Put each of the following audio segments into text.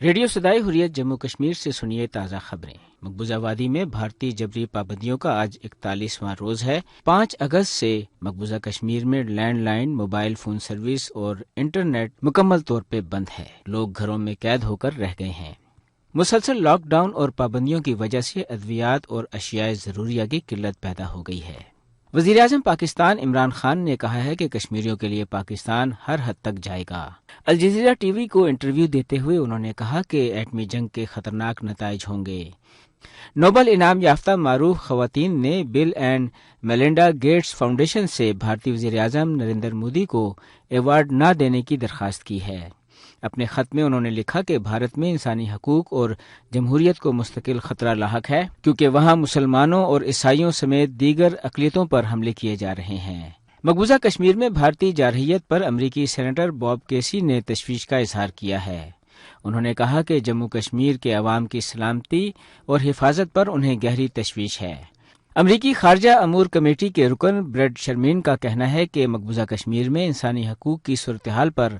Radio صدائے حریت جموں کشمیر سے سنیے تازہ خبریں۔ مقبوضہ وادی میں بھارتی جبری پابندیوں کا آج 41واں روز ہے۔ 5 اگست سے مقبوضہ کشمیر میں land line, mobile phone service اور انٹرنیٹ مکمل طور پہ بند ہے۔ لوگ گھروں میں قید ہو کر رہ گئے ہیں۔ مسلسل لاک ڈاؤن اور پابندیوں کی وجہ سے ادویات اور اشیاء ضروریہ کی قلت پیدا ہو گئی ہے۔ وزیر اعظم پاکستان عمران خان نے کہا ہے کہ کشمیریوں کے لیے پاکستان ہر حد تک جائے گا۔ الجزیرہ ٹی وی کو انٹرویو دیتے ہوئے انہوں نے کہا کہ ایٹمی جنگ کے خطرناک نتائج ہوں گے۔ نوبل انعام یافتہ معروف خواتین نے بل اینڈ میلنڈا گیٹس فاؤنڈیشن سے بھارتی وزیر اعظم نریندر مودی کو ایوارڈ نہ دینے کی درخواست کی ہے۔ اپنے خط میں انہوں نے لکھا کہ بھارت میں انسانی حقوق اور جمہوریت کو مستقل خطرہ لاحق ہے، کیونکہ وہاں مسلمانوں اور عیسائیوں سمیت دیگر اقلیتوں پر حملے کیے جا رہے ہیں۔ مقبوضہ کشمیر میں بھارتی جارحیت پر امریکی سینیٹر باب کیسی نے تشویش کا اظہار کیا ہے۔ انہوں نے کہا کہ جموں کشمیر کے عوام کی سلامتی اور حفاظت پر انہیں گہری تشویش ہے۔ امریکی خارجہ امور کمیٹی کے رکن بریڈ شرمین کا کہنا ہے کہ مقبوضہ کشمیر میں انسانی حقوق کی صورتحال پر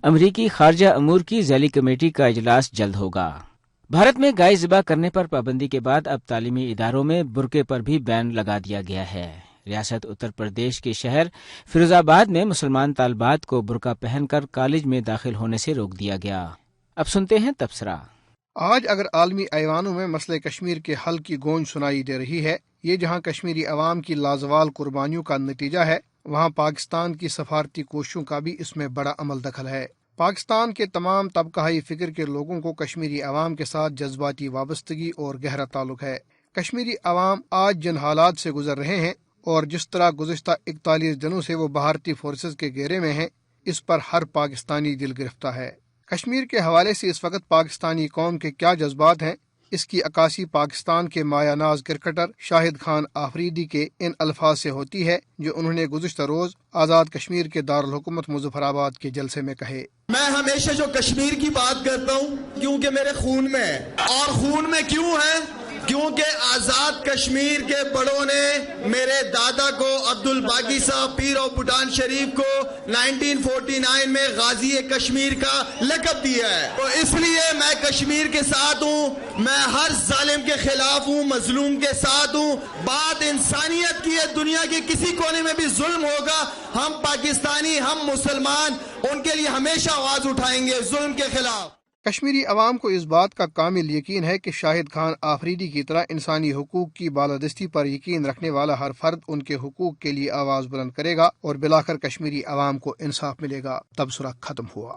امریکی خارجہ امور کی ذیلی کمیٹی کا اجلاس جلد ہوگا۔ بھارت میں گائے ذبح کرنے پر پابندی کے بعد اب تعلیمی اداروں میں برقعے پر بھی بین لگا دیا گیا ہے۔ ریاست اتر پردیش کے شہر فیروز آباد میں مسلمان طالبات کو برقع پہن کر کالج میں داخل ہونے سے روک دیا گیا۔ اب سنتے ہیں تبصرہ۔ آج اگر عالمی ایوانوں میں مسئلہ کشمیر کے حل کی گونج سنائی دے رہی ہے، یہ جہاں کشمیری عوام کی لازوال قربانیوں کا نتیجہ ہے، وہاں پاکستان کی سفارتی کوششوں کا بھی اس میں بڑا عمل دخل ہے۔ پاکستان کے تمام طبقہ فکر کے لوگوں کو کشمیری عوام کے ساتھ جذباتی وابستگی اور گہرا تعلق ہے۔ کشمیری عوام آج جن حالات سے گزر رہے ہیں اور جس طرح گزشتہ 41 دنوں سے وہ بھارتی فورسز کے گھیرے میں ہیں، اس پر ہر پاکستانی دل گرفتہ ہے۔ کشمیر کے حوالے سے اس وقت پاکستانی قوم کے کیا جذبات ہیں، اس کی عکاسی پاکستان کے مایہ ناز کرکٹر شاہد خان آفریدی کے ان الفاظ سے ہوتی ہے جو انہوں نے گزشتہ روز آزاد کشمیر کے دارالحکومت مظفر آباد کے جلسے میں کہے۔ میں ہمیشہ جو کشمیر کی بات کرتا ہوں کیونکہ میرے خون میں ہے، اور خون میں کیوں ہے؟ کیونکہ آزاد کشمیر کے بڑوں نے میرے دادا کو عبد الباقی صاحب پیر اور بھوٹان شریف کو 1949 میں غازی کشمیر کا لقب دیا ہے، تو اس لیے میں کشمیر کے ساتھ ہوں، میں ہر ظالم کے خلاف ہوں، مظلوم کے ساتھ ہوں۔ بات انسانیت کی ہے، دنیا کے کسی کونے میں بھی ظلم ہوگا، ہم پاکستانی، ہم مسلمان ان کے لیے ہمیشہ آواز اٹھائیں گے ظلم کے خلاف۔ کشمیری عوام کو اس بات کا کامل یقین ہے کہ شاہد خان آفریدی کی طرح انسانی حقوق کی بالادستی پر یقین رکھنے والا ہر فرد ان کے حقوق کے لیے آواز بلند کرے گا اور بالآخر کشمیری عوام کو انصاف ملے گا۔ تبصرہ ختم ہوا۔